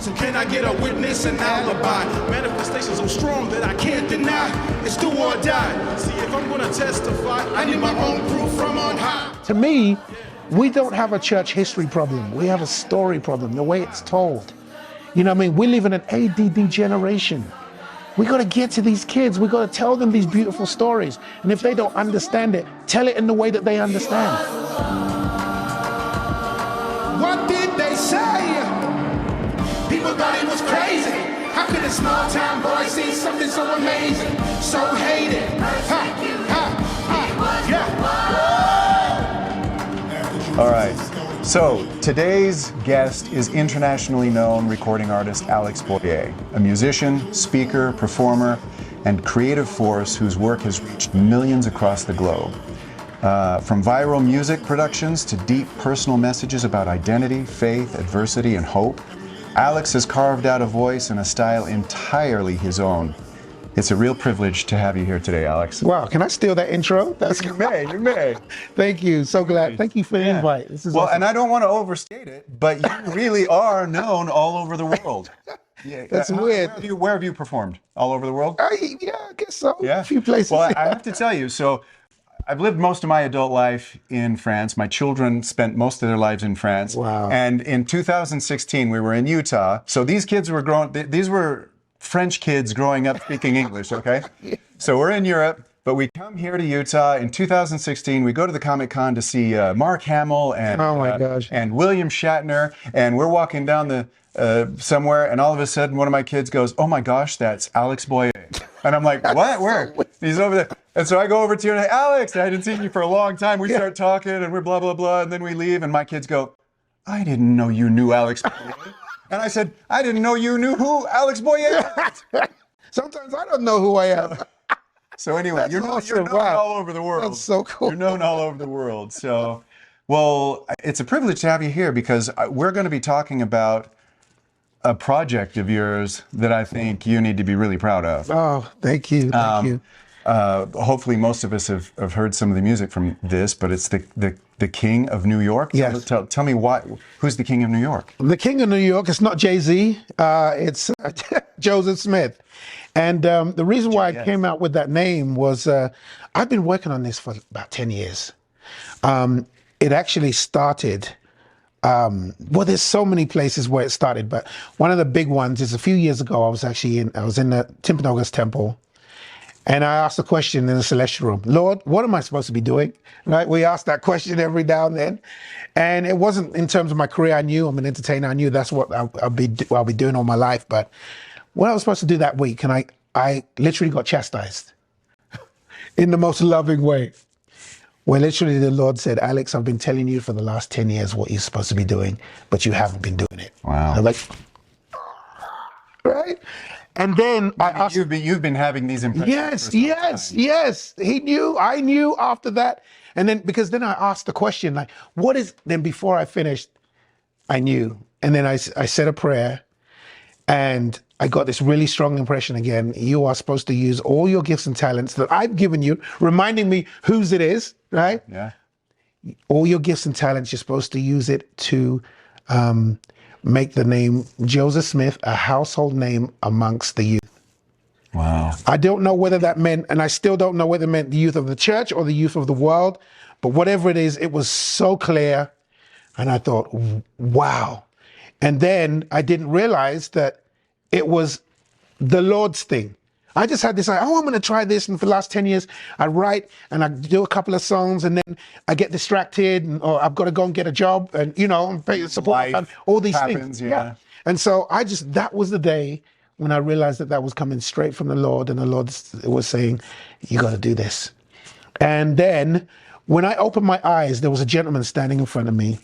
So can I get a witness, an alibi? Manifestations so strong that I can't deny. It's do or die. See, if I'm gonna testify, I need my own proof from on high. To me, we don't have a church history problem. We have a story problem, the way it's told. You know what I mean? We live in an ADD generation. We got to get to these kids. We got to tell them these beautiful stories. And if they don't understand it, tell it in the way that they understand. What did they say? People thought it was crazy. How could a small town boy see something so amazing, so hated? All right. So today's guest is internationally known recording artist Alex Boyé, a musician, speaker, performer, and creative force whose work has reached millions across the globe. From viral music productions to deep personal messages about identity, faith, adversity, and hope, Alex has carved out a voice and a style entirely his own. It's a real privilege to have you here today, Alex. Wow, can I steal that intro? You may. Thank you, so glad. Thank you for the invite. This is well, awesome. And I don't want to overstate it, but you really are known all over the world. Yeah, That's weird. Where have you performed? All over the world? Yeah, I guess so. Yeah. A few places. Well, I have to tell you, so I've lived most of my adult life in France. My children spent most of their lives in France. Wow. And in 2016, we were in Utah. So these kids were these were French kids growing up speaking English, okay? So we're in Europe, but we come here to Utah in 2016. We go to the Comic-Con to see Mark Hamill and Oh my gosh. and William Shatner, and we're walking down the somewhere, and all of a sudden one of my kids goes, "Oh my gosh, that's Alex Boyé." And I'm like, "What? Where?" He's over there. And so I go over to you and I, "Alex, I hadn't seen you for a long time." We start talking and we're blah, blah, blah, and then we leave, and my kids go, "I didn't know you knew Alex Boyé." And I said, "I didn't know you knew who Alex Boyé is." Sometimes I don't know who I am. So anyway, you're known Wow. all over the world. That's so cool. You're known all over the world. So, well, it's a privilege to have you here because we're going to be talking about a project of yours that I think you need to be really proud of. Oh, thank you. Thank you. Hopefully most of us have heard some of the music from this, but it's the King of New York. Yes. Tell me who's the King of New York? The King of New York, it's not Jay-Z, it's Joseph Smith. And the reason why I came out with that name was I've been working on this for about 10 years. It actually started, well, there's so many places where it started, but one of the big ones is a few years ago, I was in the Timpanogos temple. And I asked the question in the celestial room, "Lord, what am I supposed to be doing?" Right? We ask that question every now and then. And it wasn't in terms of my career. I knew I'm an entertainer. I knew that's what I'll be doing all my life. But what I was supposed to do that week, and I literally got chastised in the most loving way. Where literally the Lord said, "Alex, I've been telling you for the last 10 years what you're supposed to be doing, but you haven't been doing it." Wow. I'm like, right? And then I asked, you've been having these impressions. Yes. He knew, I knew after that. And then, because then I asked the question, like, what is, then before I finished, I knew. And then I said a prayer and I got this really strong impression again. You are supposed to use all your gifts and talents that I've given you, reminding me whose it is, right? Yeah. All your gifts and talents, you're supposed to use it to make the name Joseph Smith a household name amongst the youth. Wow. I don't know whether that meant, and I still don't know whether it meant the youth of the church or the youth of the world, but whatever it is, it was so clear. And I thought, wow. And then I didn't realize that it was the Lord's thing. I just had this, I'm going to try this. And for the last 10 years, I write and I do a couple of songs and then I get distracted or I've got to go and get a job and, and pay support, all these things. Yeah. And so that was the day when I realized that was coming straight from the Lord, and the Lord was saying, "You got to do this." And then when I opened my eyes, there was a gentleman standing in front of me.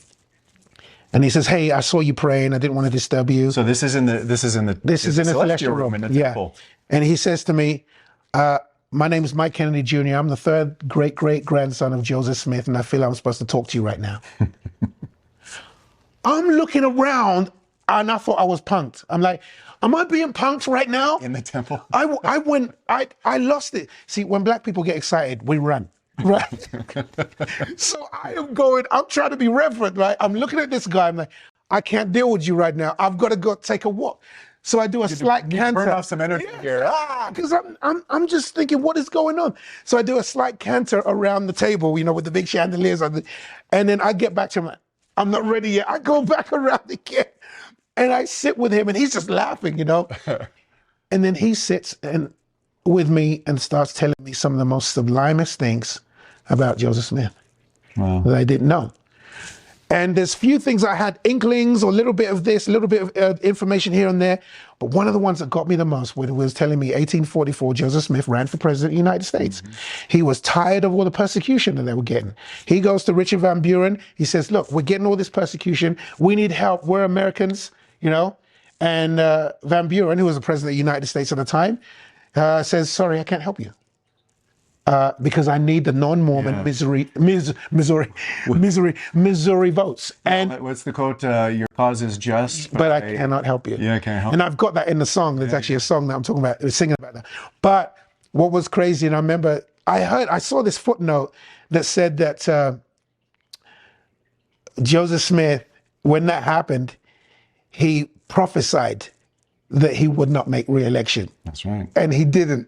And he says, "Hey, I saw you praying. I didn't want to disturb you." So this is in the celestial room in the temple. And he says to me, "My name is Mike Kennedy Jr. I'm the third great-great-grandson of Joseph Smith, and I feel I'm supposed to talk to you right now." I'm looking around, and I thought I was punked. I'm like, am I being punked right now? In the temple? I lost it. See, when black people get excited, we run. Right. So I'm trying to be reverent, right? I'm looking at this guy. I'm like, I can't deal with you right now. I've got to go take a walk. So I do a slight canter. Burn off some energy here. Because I'm just thinking, what is going on? So I do a slight canter around the table, with the big chandeliers on and then I get back to him. I'm not ready yet. I go back around again, and I sit with him, and he's just laughing, And then he sits with me and starts telling me some of the most sublimest things about Joseph Smith that I didn't know. And there's few things I had inklings or a little bit of this, a little bit of information here and there. But one of the ones that got me the most was telling me 1844, Joseph Smith ran for president of the United States. He was tired of all the persecution that they were getting. He goes to Richard Van Buren. He says, look, we're getting all this persecution. We need help. We're Americans, And Van Buren, who was the president of the United States at the time, says, sorry, I can't help you. Because I need the non-Mormon Missouri votes. And what's the quote? Your cause is just, but I cannot help you. Yeah, I can't help. And I've got that in the song. There's actually a song that I'm talking about, singing about that. But what was crazy, and I remember I saw this footnote that said that Joseph Smith, when that happened, he prophesied that he would not make re-election. That's right. And he didn't.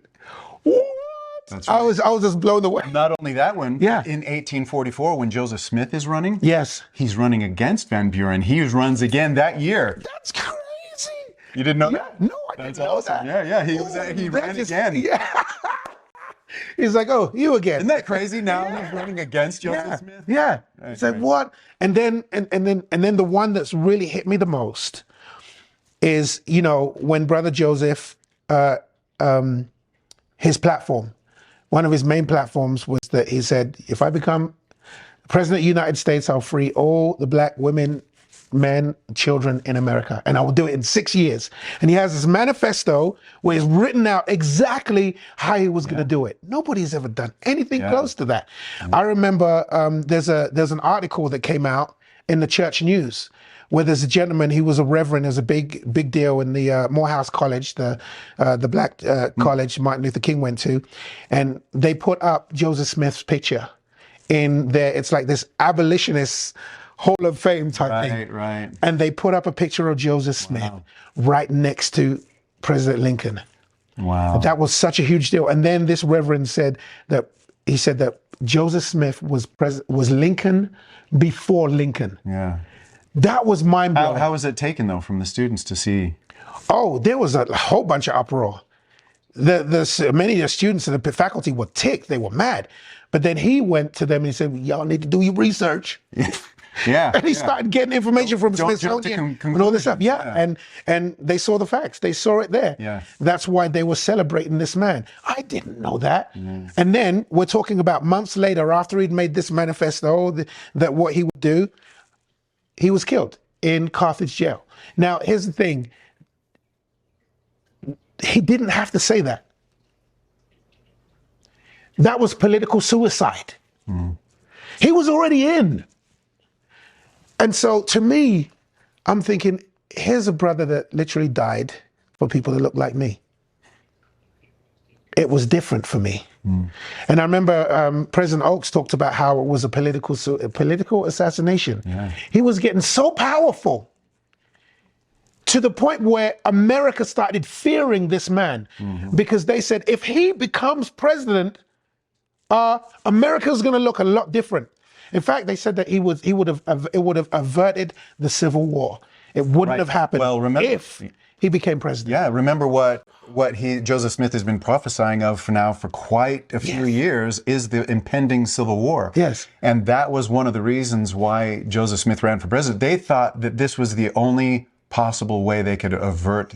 That's right. I was just blown away. Not only that one, Yeah. in 1844, when Joseph Smith is running, Yes. he's running against Van Buren. He runs again that year. That's crazy. You didn't know Yeah, that? no, I That's didn't know awesome. that. Yeah, he ran again. Yeah. He's like, oh, you again. Isn't that crazy? Now he's running against Joseph Smith. Yeah. That's It's like, great. what? And then the one that's really hit me the most is, when Brother Joseph, his platform, one of his main platforms was that he said, if I become president of the United States, I'll free all the black women, men, children in America, and I will do it in 6 years. And he has this manifesto where it's written out exactly how he was going to do it. Nobody's ever done anything close to that. I remember there's an article that came out in the Church News where there's a gentleman, he was a reverend, there's a big deal in the Morehouse College, the black college Martin Luther King went to, and they put up Joseph Smith's picture in there. It's like this abolitionist Hall of Fame type thing. Right. And they put up a picture of Joseph Smith right next to President Lincoln. Wow. That was such a huge deal. And then this reverend said that Joseph Smith was Lincoln before Lincoln. Yeah. That was mind-blowing. How was it taken, though, from the students to see? Oh, there was a whole bunch of uproar. Many of the students and the faculty were ticked. They were mad. But then he went to them and he said, y'all need to do your research. Yeah. And he started getting information from Don't jump to Smithsonian and all this stuff. conclusions. And they saw the facts. They saw it there. Yeah. That's why they were celebrating this man. I didn't know that. And then we're talking about months later, after he'd made this manifesto, that what he would do, he was killed in Carthage jail. Now, here's the thing. He didn't have to say that. That was political suicide. He was already in. And so to me, I'm thinking, here's a brother that literally died for people that look like me. It was different for me. And I remember President Oaks talked about how it was a political assassination. Yeah. He was getting so powerful to the point where America started fearing this man because they said, if he becomes president, America's going to look a lot different. In fact, they said that it would have averted the Civil War. It wouldn't have happened if he became president. Yeah, remember what Joseph Smith has been prophesying of for quite a few years is the impending Civil War. Yes. And that was one of the reasons why Joseph Smith ran for president. They thought that this was the only possible way they could avert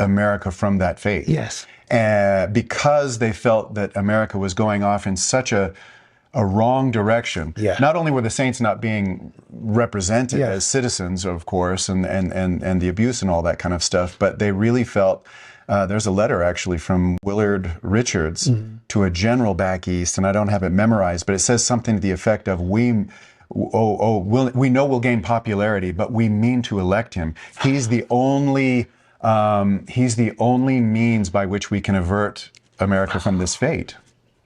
America from that fate. Yes. Because they felt that America was going off in such a wrong direction. Yeah. Not only were the saints not being represented as citizens, of course, and the abuse and all that kind of stuff, but they really felt, there's a letter actually from Willard Richards to a general back east, and I don't have it memorized, but it says something to the effect of, we know we'll gain popularity, but we mean to elect him. He's the only means by which we can avert America from this fate.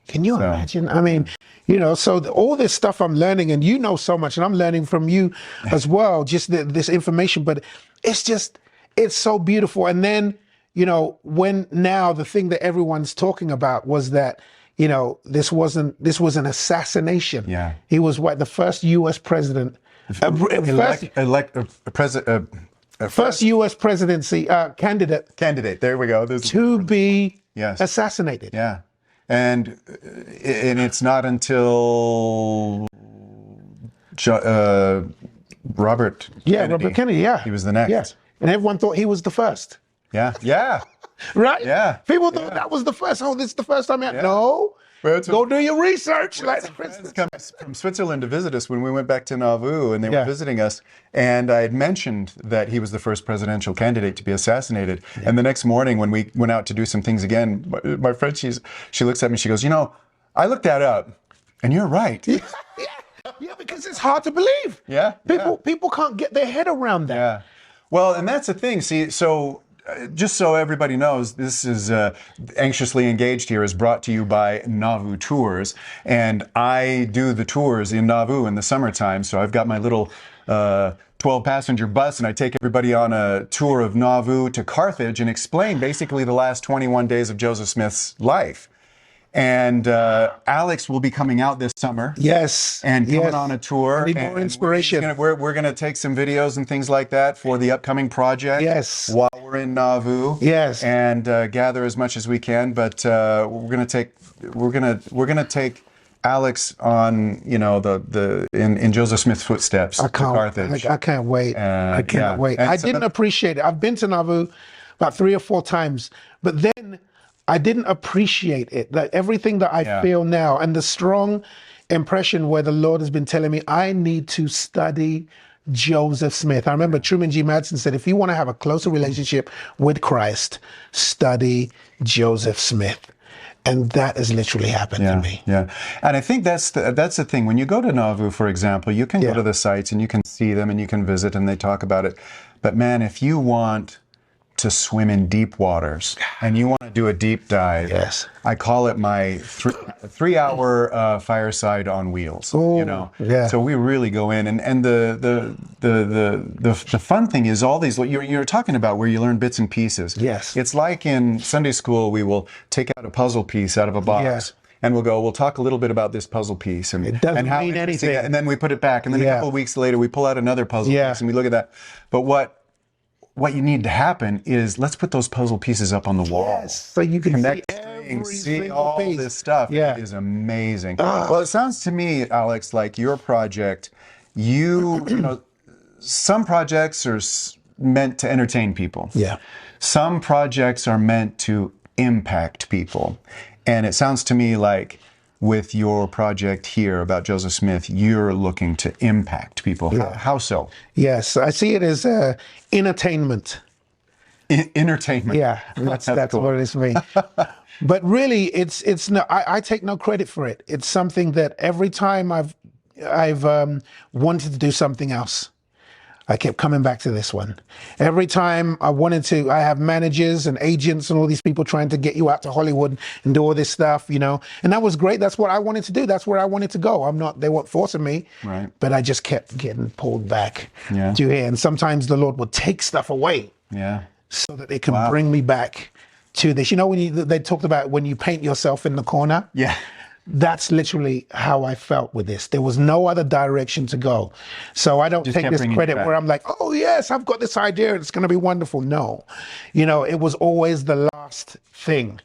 Can you imagine? I mean, you know, so all this stuff I'm learning, and you know so much, and I'm learning from you as well, just this information. But it's so beautiful. And then, you know, when now the thing that everyone's talking about was that, you know, this was an assassination. Yeah. He was the first U.S. president, first U.S. presidency candidate. Candidate. There we go. To be assassinated. Yeah. And it's not until Robert Kennedy. Robert Kennedy, He was the next. Yeah. And everyone thought he was the first. Yeah. Yeah. Right? Yeah. People thought that was the first. Oh, this is the first time. No. Well, go do your research. Friends come from Switzerland to visit us when we went back to Nauvoo, and they were visiting us. And I had mentioned that he was the first presidential candidate to be assassinated. Yeah. And the next morning, when we went out to do some things again, my friend, she looks at me, she goes, you know, I looked that up, and you're right. Yeah, because it's hard to believe. Yeah. People can't get their head around that. Yeah. Well, and that's the thing. See, so just so everybody knows, this is Anxiously Engaged here is brought to you by Nauvoo Tours. And I do the tours in Nauvoo in the summertime. So I've got my little 12-passenger bus, and I take everybody on a tour of Nauvoo to Carthage and explain basically the last 21 days of Joseph Smith's life. And Alex will be coming out this summer. Yes. And coming on a tour. I need more inspiration. We're going to take some videos and things like that for the upcoming project. Yes. While we're in Nauvoo. Yes. And gather as much as we can. But we're going to take Alex on, you know, in Joseph Smith's footsteps to Carthage. I can't wait. I can't wait. I didn't appreciate it. I've been to Nauvoo about 3 or 4 times, but then I didn't appreciate it. Like everything that I feel now, and the strong impression where the Lord has been telling me, I need to study Joseph Smith. I remember Truman G. Madsen said, if you want to have a closer relationship with Christ, study Joseph Smith. And that has literally happened to me. Yeah, and I think that's the thing. When you go to Nauvoo, for example, you can go to the sites and you can see them and you can visit and they talk about it. But man, if you want to swim in deep waters and you want to do a deep dive, I call it my 3-hour fireside on wheels. Ooh, you know, so we really go in, and the fun thing is all these you're talking about where you learn bits and pieces. Yes, it's like in Sunday school we will take out a puzzle piece out of a box. Yes. And we'll talk a little bit about this puzzle piece, and it doesn't how mean anything. And then we put it back, and then a couple of weeks later we pull out another puzzle piece, and we look at that. But what you need to happen is let's put those puzzle pieces up on the wall. Yes, so you can connect see all piece. this stuff. It is amazing. Well, it sounds to me, Alex, like your project, you know, some projects are meant to entertain people. Yeah. Some projects are meant to impact people. And it sounds to me like with your project here about Joseph Smith, you're looking to impact people. How so? Yes, I see it as entertainment. Entertainment. Yeah, that's cool. What it is for me. But really, it's no. I take no credit for it. It's something that every time I've wanted to do something else, I kept coming back to this one. Every time I have managers and agents and all these people trying to get you out to Hollywood and do all this stuff, you know, and that was great. That's what I wanted to do. That's where I wanted to go. They weren't forcing me, right? But I just kept getting pulled back to here. And sometimes the Lord would take stuff away, so that they can bring me back to this. You know, they talked about when you paint yourself in the corner. Yeah. That's literally how I felt with this. There was no other direction to go. So I don't take this credit where I'm like, oh yes, I've got this idea. It's going to be wonderful. No, you know, it was always the last thing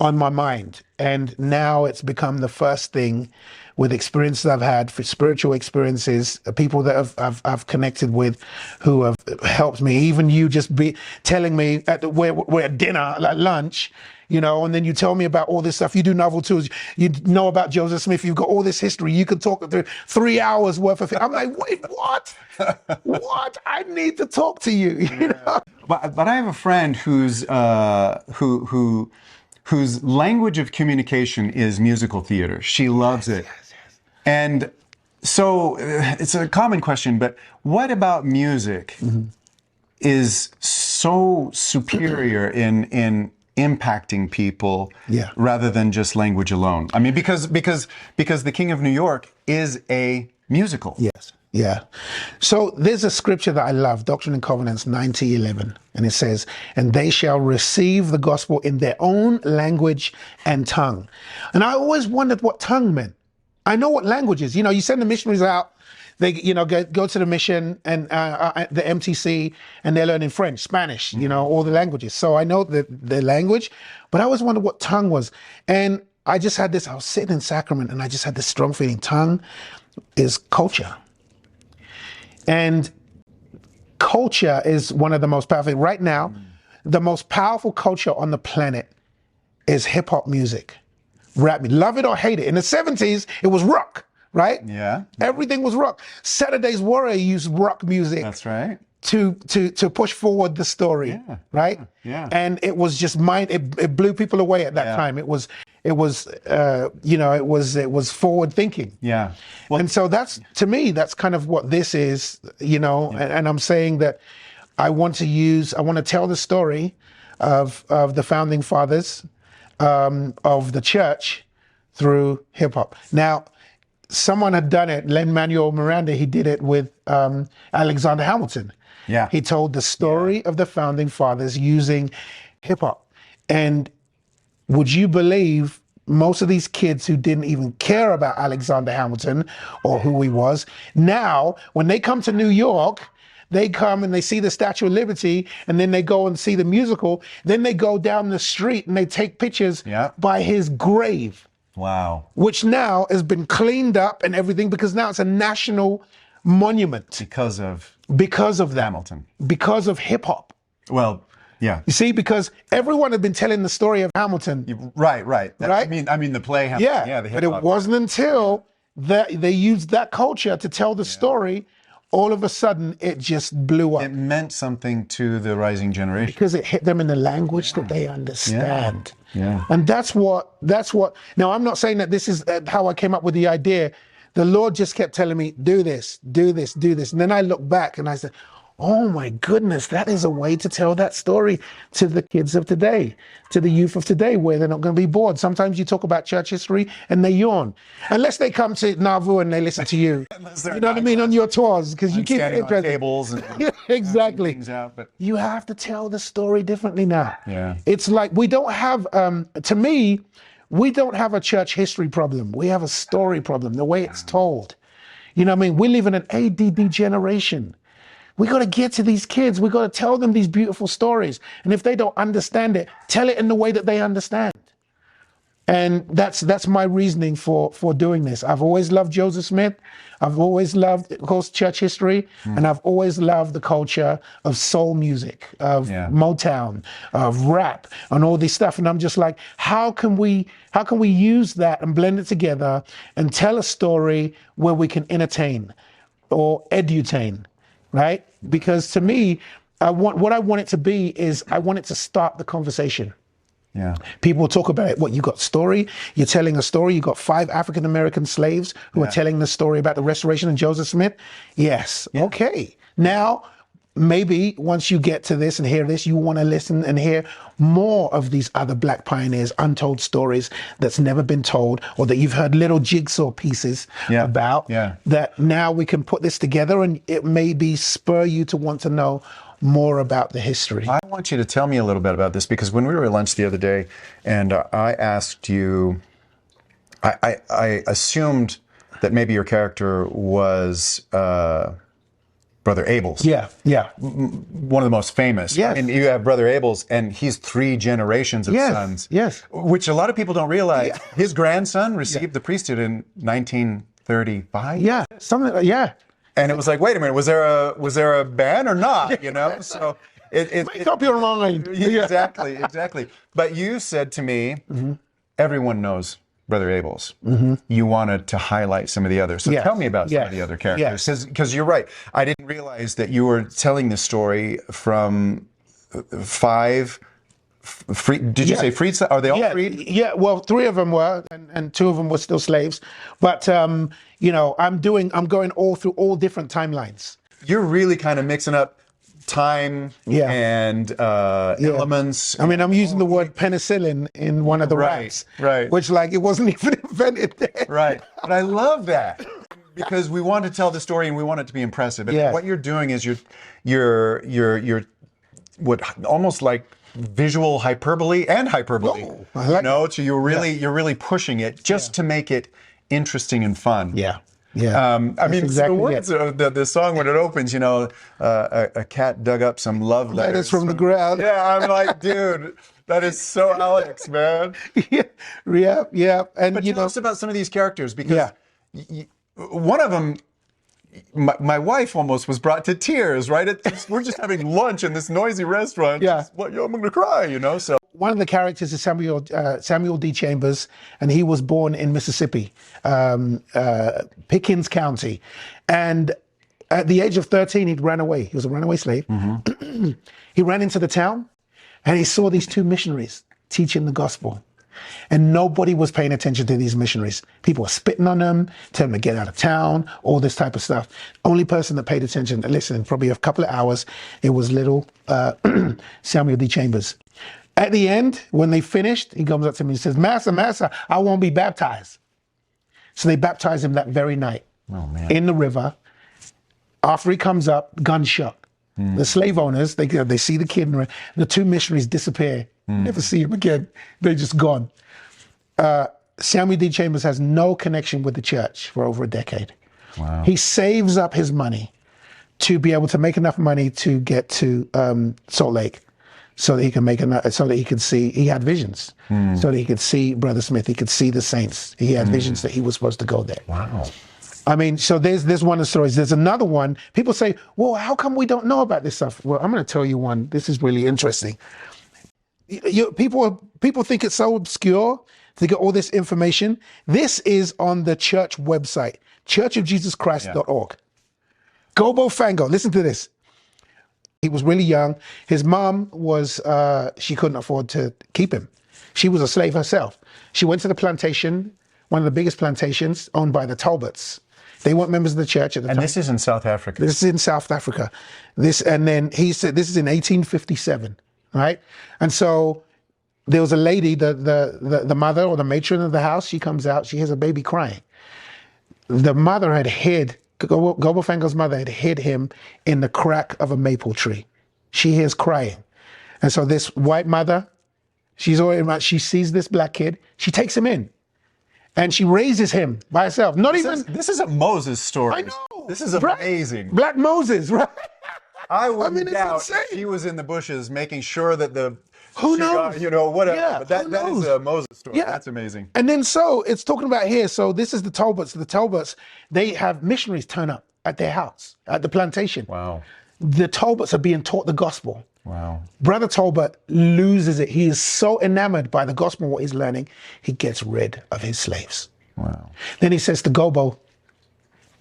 on my mind. And now it's become the first thing with experiences I've had, for spiritual experiences, people that I've connected with who have helped me. Even you just be telling me we're at dinner, like lunch, you know, and then you tell me about all this stuff. You do novel tours. You know about Joseph Smith. You've got all this history. You could talk through 3 hours worth of it. I'm like, wait, what? What? I need to talk to you. You know? But I have a friend whose language of communication is musical theater. She loves it. Yes. And so it's a common question, but what about music is so superior in impacting people Yeah. rather than just language alone. I mean, because the King of New York is a musical. Yes. Yeah. So there's a scripture that I love, Doctrine and Covenants 90:11, and it says, "And they shall receive the gospel in their own language and tongue." And I always wondered what tongue meant. I know what language is. You send the missionaries out, they, go to the mission and the MTC, and they're learning French, Spanish, all the languages. So I know the language, but I always wondered what tongue was. And I just had this, I was sitting in Sacrament, and I just had this strong feeling, tongue is culture. And culture is one of the most powerful. Right now, the most powerful culture on the planet is hip hop music, rap music. Love it or hate it. In the 70s, it was rock, right? Yeah. Everything was rock. Saturday's Warrior used rock music. That's right. To push forward the story, right? Yeah. And it was just it blew people away at that time. It was forward thinking. Yeah. Well, And so that's, to me, that's kind of what this is, and I'm saying that I want to tell the story of the founding fathers of the church through hip hop. Now, someone had done it, Lin-Manuel Miranda, he did it with Alexander Hamilton. Yeah. He told the story of the founding fathers using hip hop. And would you believe most of these kids who didn't even care about Alexander Hamilton or who he was, now, when they come to New York, they come and they see the Statue of Liberty, and then they go and see the musical, then they go down the street and they take pictures by his grave. wow. Which now has been cleaned up and everything, because now it's a national monument. Because of that. Hamilton. Because of hip hop. Well, yeah. You see, because everyone had been telling the story of Hamilton. Right. Right? I mean the play Hamilton. Yeah, The but hip-hop. it wasn't until they used that culture to tell the story, all of a sudden it just blew up. It meant something to the rising generation. Because it hit them in the language that they understand. Yeah. And that's what, now I'm not saying that this is how I came up with the idea. The Lord just kept telling me, do this, do this, do this. And then I look back and I said, oh my goodness, that is a way to tell that story to the kids of today, to the youth of today, where they're not going to be bored. Sometimes you talk about church history and they yawn, unless they come to Nauvoo and they listen to you. You know what I mean, on your tours, because you keep it standing on interesting. tables and Exactly. things out, but You have to tell the story differently now. Yeah. It's like we don't have, to me, we don't have a church history problem. We have a story problem, the way it's told. You know what I mean? We live in an ADD generation. We got to get to these kids. We got to tell them these beautiful stories. And if they don't understand it, tell it in the way that they understand. And that's my reasoning for doing this. I've always loved Joseph Smith. I've always loved, of course, church history. And I've always loved the culture of soul music, of Motown, of rap, and all this stuff. And I'm just like, how can we use that and blend it together and tell a story where we can entertain or edutain? Right? Because to me, what I want it to be is I want it to start the conversation. yeah. People talk about it. What, you got story? You're telling a story. You got 5 African-American slaves who are telling the story about the restoration of Joseph Smith. Yes. Yeah. Okay. Now, maybe once you get to this and hear this, you want to listen and hear more of these other Black pioneers, untold stories that's never been told, or that you've heard little jigsaw pieces about, that now we can put this together and it maybe spur you to want to know more about the history. I want you to tell me a little bit about this, because when we were at lunch the other day and I asked you, I assumed that maybe your character was Brother Abel's. Yeah. One of the most famous. Yes. And you have Brother Abel's, and he's 3 generations of sons. Yes. Which a lot of people don't realize. Yeah. His grandson received the priesthood in 1935. Yeah. Something. Yeah. And it was like, wait a minute, was there a ban or not? You know, so Make up your mind. Exactly. But you said to me, everyone knows Brother Abel's. You wanted to highlight some of the others. So tell me about some of the other characters. Because you're right. I didn't realize that you were telling this story from 5 did you say freed? Are they all freed? Yeah, well, 3 of them were, and 2 of them were still slaves. But, I'm going all through all different timelines. You're really kind of mixing up time Yeah. and elements. I mean, I'm using the word penicillin in one of the Right, raps, right. which like it wasn't even invented there. Right. But I love that because we want to tell the story and we want it to be impressive. And Yes. what you're doing is you're what almost like visual hyperbole and hyperbole. Oh, I like So you're really pushing it just to make it interesting and fun. Yeah. Yeah. I mean, exactly the words of the song when it opens, a cat dug up some love letters from the ground. Yeah, I'm like, dude, that is so Alex, man. Yeah. And But tell us about some of these characters because one of them, my wife almost was brought to tears, right? We're just having lunch in this noisy restaurant. Yeah. I'm going to cry, so. one of the characters is Samuel D. Chambers, and he was born in Mississippi, Pickens County. And at the age of 13, he ran away. He was a runaway slave. Mm-hmm. He ran into the town, and he saw these two missionaries teaching the gospel. And nobody was paying attention to these missionaries. People were spitting on them, telling them to get out of town, all this type of stuff. Only person that paid attention, listen, probably a couple of hours, it was little Samuel D. Chambers. At the end, when they finished, he comes up to me and says, Master, I won't be baptized. So they baptized him that very night in the river. After he comes up, gunshot. The slave owners, they see the kid, and the two missionaries disappear. Never see him again. They're just gone. Samuel D. Chambers has no connection with the church for over a decade. Wow. He saves up his money to be able to make enough money to get to Salt Lake so that he can so that he could see, he had visions, so that he could see Brother Smith, he could see the saints. He had visions that he was supposed to go there. Wow. I mean, so there's one of the stories. There's another one. People say, well, how come we don't know about this stuff? Well, I'm going to tell you one. This is really interesting. People think it's so obscure to get all this information. This is on the church website, churchofjesuschrist.org. Gobo Fango, listen to this. He was really young. His mom was, she couldn't afford to keep him. She was a slave herself. She went to the plantation, one of the biggest plantations owned by the Talbots. They weren't members of the church at the time. And this is in South Africa. This is in South Africa. And then he said, this is in 1857, right? And so there was a lady, the mother or the matron of the house, she comes out, she hears a baby crying. The mother had hid, Gobo Fango's mother had hid him in the crack of a maple tree. She hears crying. And so this white mother, she sees this black kid, she takes him in. And she raises him by herself. This is a Moses story. I know. This is amazing. Black Moses, right? I wouldn't it's doubt insane. he was in the bushes making sure that Who knows? Whatever. Yeah, but that is a Moses story. Yeah. That's amazing. And then so it's talking about here. So this is the Talbots. The Talbots, they have missionaries turn up at their house, at the plantation. Wow. The Talbots are being taught the gospel. Wow. Brother Talbot loses it. He is so enamored by the gospel and what he's learning, he gets rid of his slaves. Wow. Then he says to Gobo,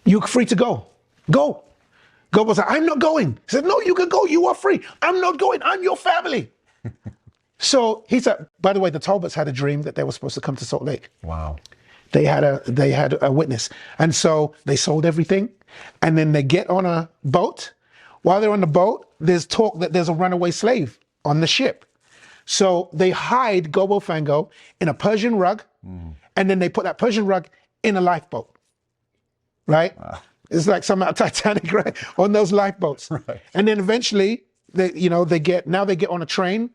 you're free to go. Go. Gobo said, I'm not going. He said, no, you can go. You are free. I'm not going. I'm your family. So he said, by the way, the Talbots had a dream that they were supposed to come to Salt Lake. Wow. They had a witness. And so they sold everything. And then they get on a boat. While they're on the boat, there's talk that there's a runaway slave on the ship. So they hide Gobo Fango in a Persian rug. And then they put that Persian rug in a lifeboat. Right? Wow. It's like some Titanic, right? On those lifeboats. Right. And then eventually, they get on a train.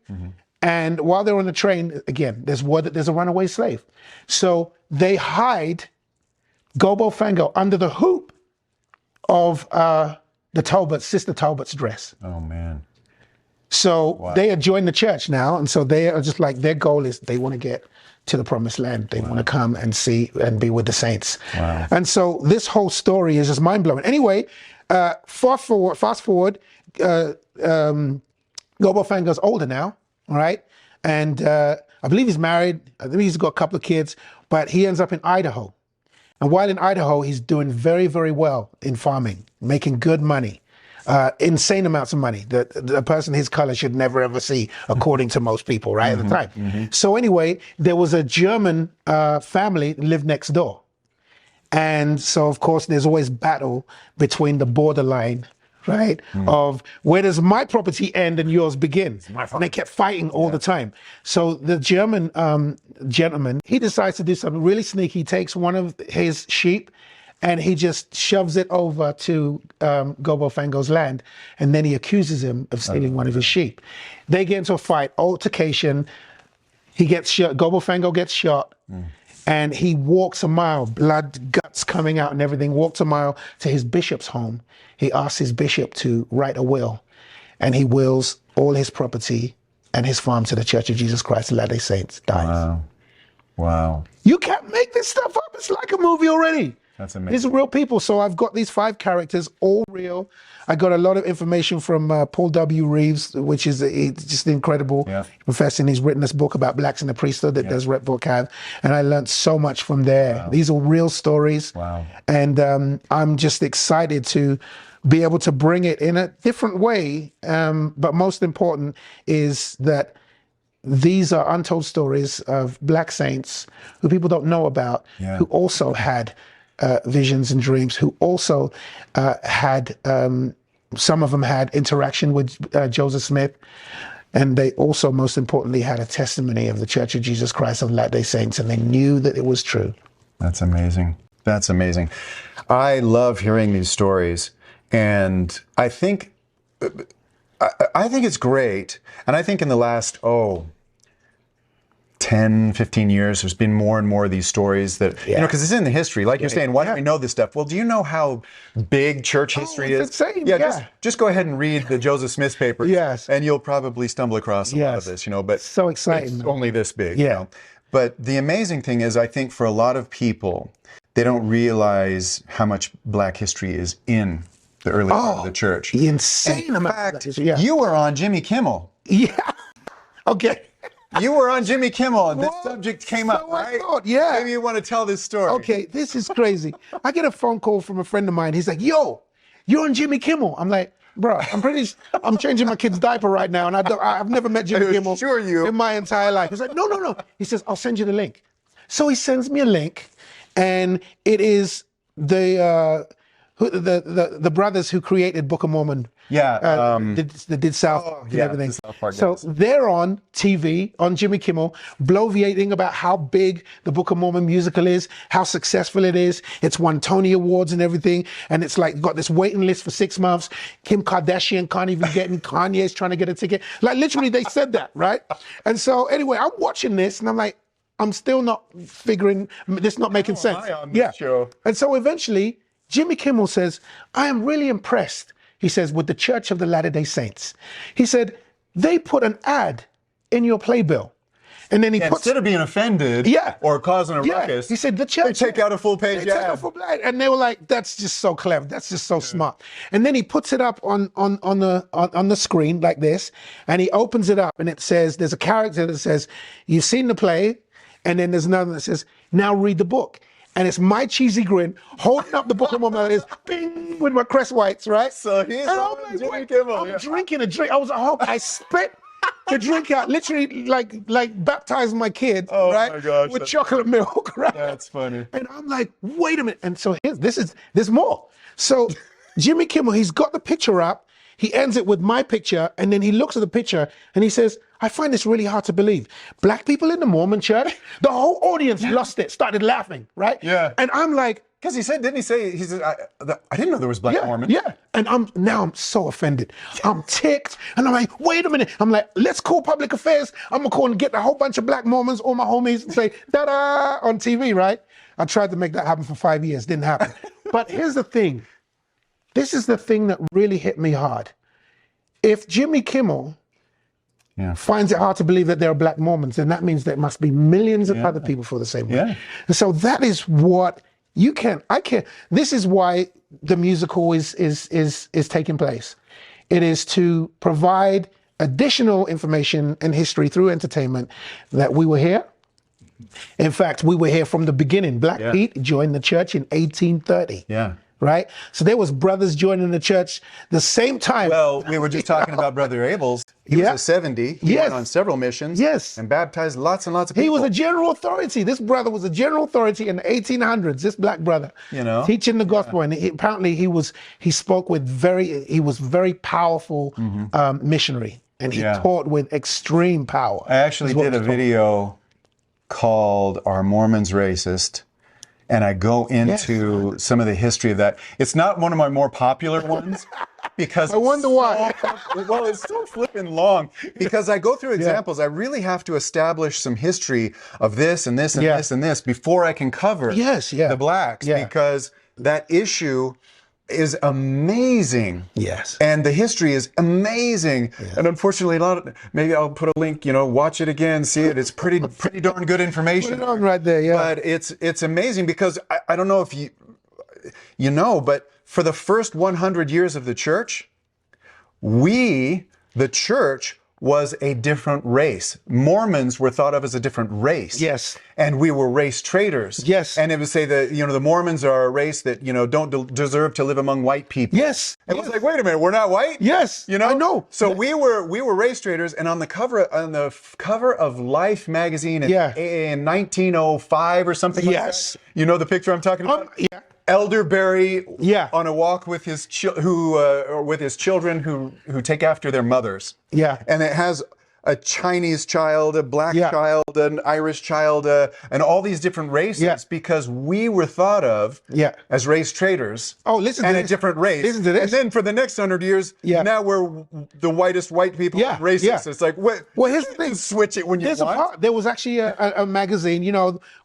And while they're on the train, again, there's word that there's a runaway slave. So they hide Gobo Fango under the hoop of the Talbot, Sister Talbot's dress. Oh, man. So they have joined the church now. And so they are just like, their goal is they want to get to the promised land. They want to come and see and be with the saints. Wow. And so this whole story is just mind blowing. Anyway, fast forward, Gobo Fango's older now. All right. And I believe he's married. I think he's got a couple of kids, but he ends up in Idaho. And while in Idaho, he's doing very, very well in farming, making good money, insane amounts of money that a person his color should never, ever see, according to most people, right, at the time. So anyway, there was a German family that lived next door. And so, of course, there's always battle between the borderline right? Of where does my property end and yours begin? And they kept fighting all the time. So the German gentleman, he decides to do something really sneaky. He takes one of his sheep and he just shoves it over to Gobo Fango's land, and then he accuses him of stealing one of his sheep. They get into a fight, altercation. He gets shot. Gobo Fango gets shot, and he walks a mile, blood, guts coming out and everything, walks a mile to his bishop's home. He asks his bishop to write a will, and he wills all his property and his farm to the Church of Jesus Christ of Latter-day Saints. Dies. Wow. Wow. You can't make this stuff up. It's like a movie already. That's amazing. These are real people. So I've got these 5 characters, all real. I got a lot of information from Paul W. Reeves, which is just incredible professor. He's written this book about blacks in the priesthood that does Rep Book have. And I learned so much from there. Wow. These are real stories. Wow. And I'm just excited to be able to bring it in a different way. But most important is that these are untold stories of black saints who people don't know about, who also had visions and dreams, who also had, some of them had interaction with Joseph Smith, and they also, most importantly, had a testimony of the Church of Jesus Christ of Latter-day Saints, and they knew that it was true. That's amazing. That's amazing. I love hearing these stories, and I think it's great, and I think in the last, 10, 15 years, there's been more and more of these stories that, because it's in the history. Like you're saying, why don't we know this stuff? Well, do you know how big church history is? It's insane. Just go ahead and read the Joseph Smith papers. And you'll probably stumble across a lot of this, but so exciting. It's only this big. But the amazing thing is, I think for a lot of people, they don't realize how much black history is in the early part of the church. The insane amount of history. You were on Jimmy Kimmel. Okay. You were on Jimmy Kimmel, and this subject came up, I right? thought, Maybe you want to tell this story. Okay, this is crazy. I get a phone call from a friend of mine. He's like, yo, you're on Jimmy Kimmel. I'm like, bro, I'm changing my kid's diaper right now, and I've never met Jimmy Kimmel in my entire life. He's like, no. He says, I'll send you the link. So he sends me a link, and it is the brothers who created Book of Mormon. That did South and everything. So they're on TV, on Jimmy Kimmel, bloviating about how big the Book of Mormon musical is, how successful it is. It's won Tony Awards and everything. And it's like got this waiting list for 6 months. Kim Kardashian can't even get in. Kanye's trying to get a ticket. Like literally they said that, right? And so anyway, I'm watching this and I'm like, I'm still not figuring, this not making sense. Show. And so eventually, Jimmy Kimmel says, I am really impressed, he says, with the Church of the Latter-day Saints. He said, they put an ad in your playbill. And then he puts... Instead of being offended or causing a ruckus, he said, the church... They take out a full page ad. And they were like, that's just so clever. That's just so smart. And then he puts it up on the screen like this, and he opens it up, and it says, there's a character that says, you've seen the play, and then there's another that says, now read the book. And it's my cheesy grin holding up the Book of Mormon like this, bing, with my Crest Whites, right? So he's on Jimmy Kimmel. I'm drinking a drink. I was at home. I spit the drink out, literally like baptized my kid, right? My gosh, with chocolate milk, right? That's funny. And I'm like, wait a minute. And so there's more. So Jimmy Kimmel, he's got the picture up. He ends it with my picture, and then he looks at the picture and he says, I find this really hard to believe. Black people in the Mormon church, the whole audience lost it, started laughing, right? Yeah. And I'm like, because he said, he said, I didn't know there was black Mormons. Yeah. And I'm so offended. I'm ticked. And I'm like, wait a minute. I'm like, let's call public affairs. I'm gonna call and get a whole bunch of black Mormons, all my homies, and say, da-da, on TV, right? I tried to make that happen for 5 years, didn't happen. But here's the thing. This is the thing that really hit me hard. If Jimmy Kimmel finds it hard to believe that there are black Mormons, then that means there must be millions of other people for the same way. And so that is what this is why the musical is taking place. It is to provide additional information and history through entertainment that we were here. In fact, we were here from the beginning. Black Pete joined the church in 1830. right? So there was brothers joining the church the same time. Well, we were just talking about Brother Abel's. He Yeah. was a 70. He Yes. went on several missions. Yes. And baptized lots and lots of people. He was a general authority. This brother was a general authority in the 1800s. This black brother, You know? teaching the gospel, and apparently he was very powerful missionary, and he Yeah. taught with extreme power. I actually is what did a was taught. video called "Are Mormons Racist?" and I go into some of the history of that. It's not one of my more popular ones because I wonder why. Well, it's so flipping long because I go through examples. I really have to establish some history of this and this and Yeah. this and this before I can cover the blacks because that issue is amazing. Yes. And the history is amazing. And unfortunately, maybe I'll put a link, watch it again, see it. It's pretty darn good information. Put it on right there, yeah. But it's amazing because I don't know if you know, but for the first 100 years of the church, the church was a different race. Mormons were thought of as a different race. Yes. And we were race traitors. Yes. And it would say that, the Mormons are a race that, don't deserve to live among white people. Yes. It was like, wait a minute, we're not white? Yes. I know. So we were race traitors, and on the cover of Life magazine in 1905 or something like that. You know the picture I'm talking about? Yeah. Elderberry on a walk with his children who take after their mothers. Yeah. And it has a Chinese child, a black child, an Irish child, and all these different races because we were thought of as race traitors. Oh, listen to and this. a different race. Listen to this. And then for the next 100 years, now we're the whitest white people racists. It's like, what? Well, here's the thing. Switch it when you want. There was actually a magazine,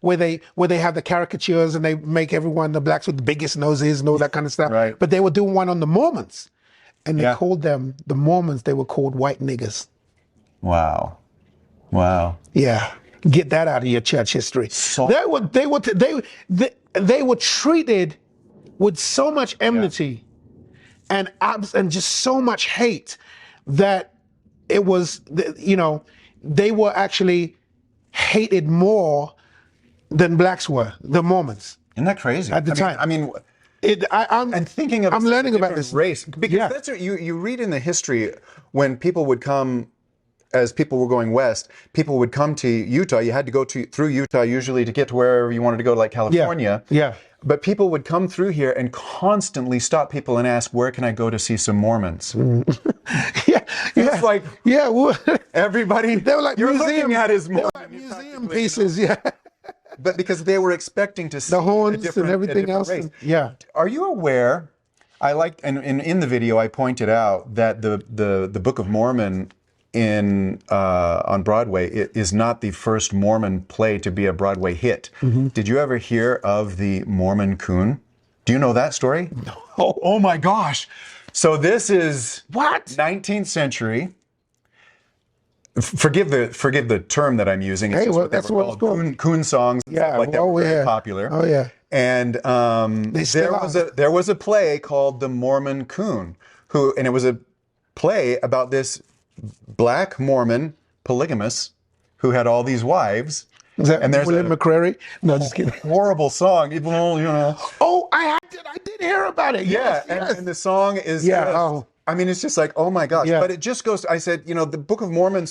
where they have the caricatures and they make everyone the blacks with the biggest noses and all that kind of stuff. Right. But they were doing one on the Mormons, and they called them the Mormons. They were called white niggers. Wow. Yeah, get that out of your church history. They were treated with so much enmity and just so much hate that it was, they were actually hated more than blacks were, the Mormons. Isn't that crazy? At the time. I'm thinking of I'm learning about this this race because that's what you read in the history when people would come. As people were going west, people would come to Utah. You had to go through Utah usually to get to wherever you wanted to go, like California. Yeah. But people would come through here and constantly stop people and ask, "Where can I go to see some Mormons?" It's like, everybody. They were like you're museum, looking at his Mormon museum pieces. But because they were expecting to see the horns and everything else. Race. Are you aware? And in the video I pointed out that the Book of Mormon on Broadway is not the first Mormon play to be a Broadway hit. Did you ever hear of the Mormon Coon? Do you know that story? No. Oh my gosh. So this is what? 19th century. Forgive the term that I'm using. It's just that's what it's called. Coon songs. Yeah, like that were very popular. Oh yeah. And there was a play called The Mormon Coon, and it was a play about this black Mormon polygamous who had all these wives. Is that William McCrary? No, just kidding. Horrible song. Oh, I did hear about it. Yeah, yes. And the song is it's just like, oh my gosh. But it just goes, I said, the Book of Mormon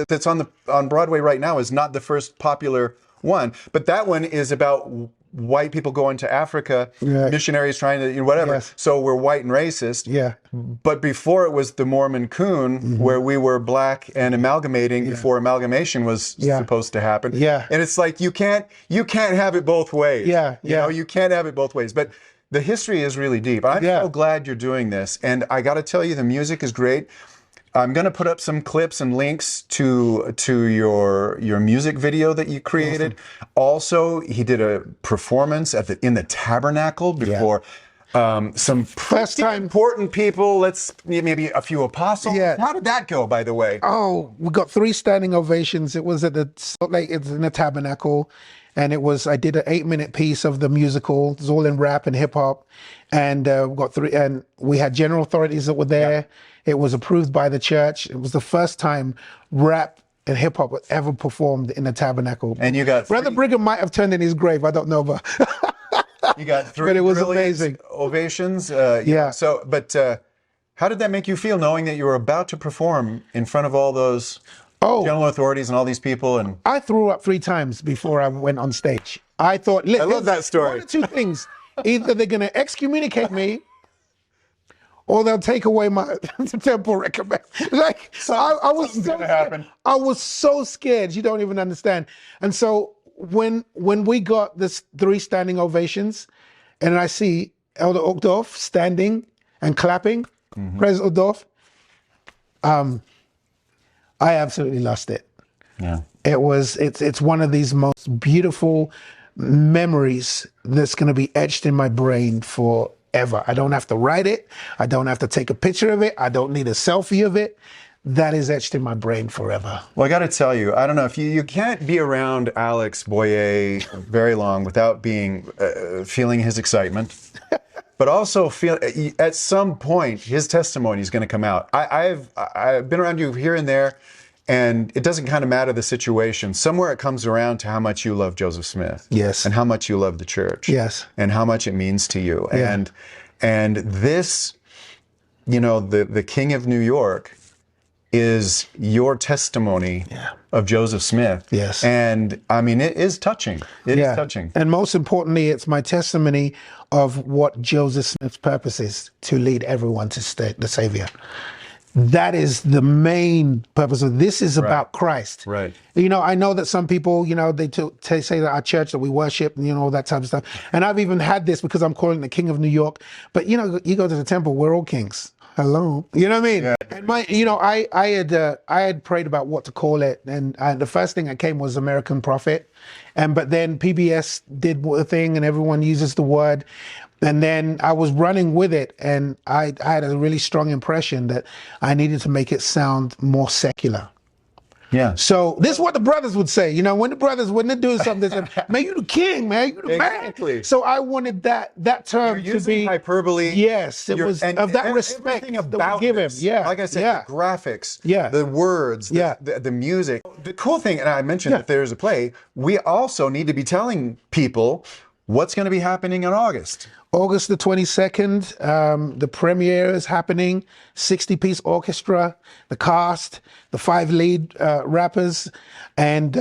that's on Broadway right now is not the first popular one, but that one is about white people going to Africa, missionaries trying to, whatever. So we're white and racist. Yeah. But before it was the Mormon Coon, where we were black and amalgamating before amalgamation was supposed to happen. Yeah. And it's like, you can't have it both ways. You can't have it both ways. But the history is really deep. I'm so glad you're doing this. And I got to tell you, the music is great. I'm going to put up some clips and links to your music video that you created. Awesome. Also, he did a performance in the Tabernacle before some first time important people. Maybe a few apostles. Yeah. How did that go, by the way? Oh, we got 3 standing ovations. It was at the Salt Lake. It's in the Tabernacle. And I did an 8-minute piece of the musical. It's all in rap and hip hop. And we got 3, and we had general authorities that were there. Yeah. It was approved by the church. It was the first time rap and hip hop was ever performed in the Tabernacle. And you got Brother Brigham might have turned in his grave. I don't know, but You got three But it was brilliant amazing. ovations. Yeah. So, but how did that make you feel, knowing that you were about to perform in front of all those general authorities and all these people? And I threw up 3 times before I went on stage. I thought, I love that story. One of 2 things. Either they're going to excommunicate me, or they'll take away my temple record. Like, I was so gonna happen. I was so scared. You don't even understand. And so when we got this 3 standing ovations, and I see Elder Uchtdorf standing and clapping, President Uchtdorf, I absolutely lost it. yeah. It's one of these most beautiful memories that's going to be etched in my brain forever. I don't have to write it. I don't have to take a picture of it. I don't need a selfie of it. That is etched in my brain forever. Well, I got to tell you, I don't know if you can't be around Alex Boyé very long without being feeling his excitement, but also feel at some point his testimony is going to come out. I've been around you here and there, and it doesn't kind of matter the situation. Somewhere it comes around to how much you love Joseph Smith, Yes. and how much you love the church, Yes. and how much it means to you, Yeah. and this, you know, the King of New York is your testimony of Joseph Smith. Yes. And I mean, it is touching. It is touching. And most importantly, it's my testimony of what Joseph Smith's purpose is, to lead everyone to the Savior. That is the main purpose of this. Is about Christ. Right. You know, I know that some people, you know, they say that our church, that we worship, you know, all that type of stuff. And I've even had this because I'm calling the King of New York. But, you know, you go to the temple, we're all kings. Hello. You know what I mean? Yeah. And I had prayed about what to call it. And the first thing that came was American Prophet. But then PBS did the thing and everyone uses the word. And then I was running with it, and I had a really strong impression that I needed to make it sound more secular. Yeah. So this is what the brothers would say. You know, when they're doing something, they say, man, you the king, man, you the Exactly. man. So I wanted that term You're to be using hyperbole. Yes, it was and of that everything respect that about we give him. this. Yeah. Like I said, yeah. the graphics, Yeah. the words, Yeah. the music. The cool thing, and I mentioned that there's a play, we also need to be telling people what's going to be happening in August. August the 22nd, the premiere is happening, 60-piece orchestra, the cast, the 5 lead rappers, and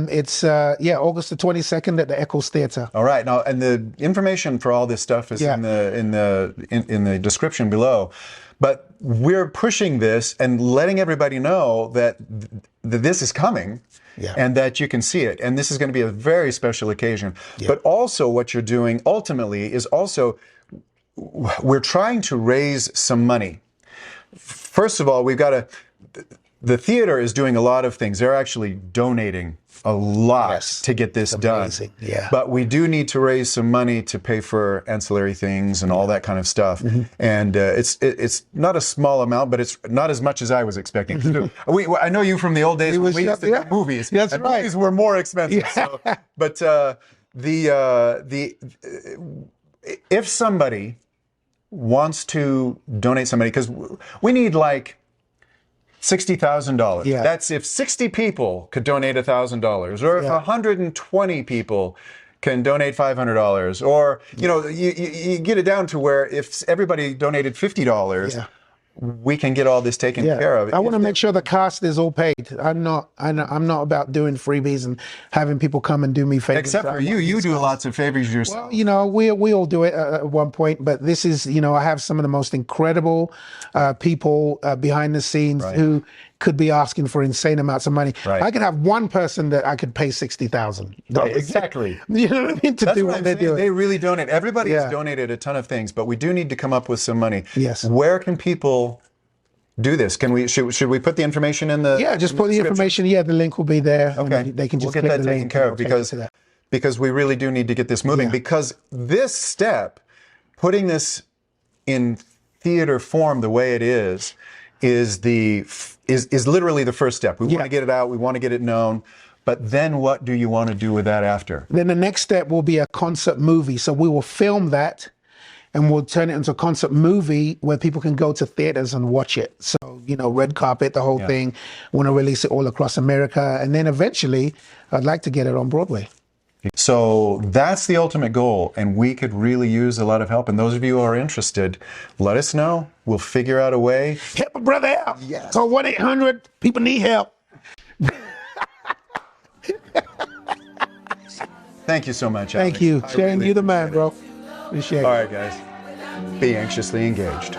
it's August the 22nd at the Eccles Theatre. All right. Now, and the information for all this stuff is in the description below. But we're pushing this and letting everybody know that this is coming. Yeah. And that you can see it. And this is going to be a very special occasion. Yeah. But also what you're doing ultimately is also, we're trying to raise some money. First of all, the theater is doing a lot of things. They're actually donating a lot to get this done. Yeah. But we do need to raise some money to pay for ancillary things and all that kind of stuff. And it's not a small amount, but it's not as much as I was expecting. I know you from the old days when we used to do movies. That's and right. Movies were more expensive. So, but if somebody wants to donate some money, because we need like $60,000. Yeah. That's if 60 people could donate $1,000, or if 120 people can donate $500, or you get it down to where if everybody donated $50, we can get all this taken care of. I want to make sure the cost is all paid. I'm not about doing freebies and having people come and do me favors. Except for you, you do lots of favors yourself. Well, you know, we all do it at one point, but this is, you know, I have some of the most incredible people behind the scenes who could be asking for insane amounts of money. Right. I could have one person that I could pay $60,000. Exactly. You know what I mean? That's do what what I'm they're saying. doing. They really donate. Everybody has donated a ton of things, but we do need to come up with some money. Yes. Where can people do this? Can we should we put the information in the just put the information. Yeah, the link will be there. Okay. They can just we'll get click that the taken link care of because we really do need to get this moving, because this step, putting this in theater form the way it is literally the first step. We want to get it out, we want to get it known. But then what do you want to do with that after? Then the next step will be a concert movie. So we will film that and we'll turn it into a concert movie where people can go to theaters and watch it. So, you know, red carpet, the whole thing. Want to release it all across America. And then eventually, I'd like to get it on Broadway. So that's the ultimate goal, and we could really use a lot of help. And those of you who are interested, let us know. We'll figure out a way. Help a brother out. Yes. Call 1-800. People need help. Thank you so much, Thank Alex. you. I Sharon, really you the man, bro. Appreciate it. All right, guys. Be anxiously engaged.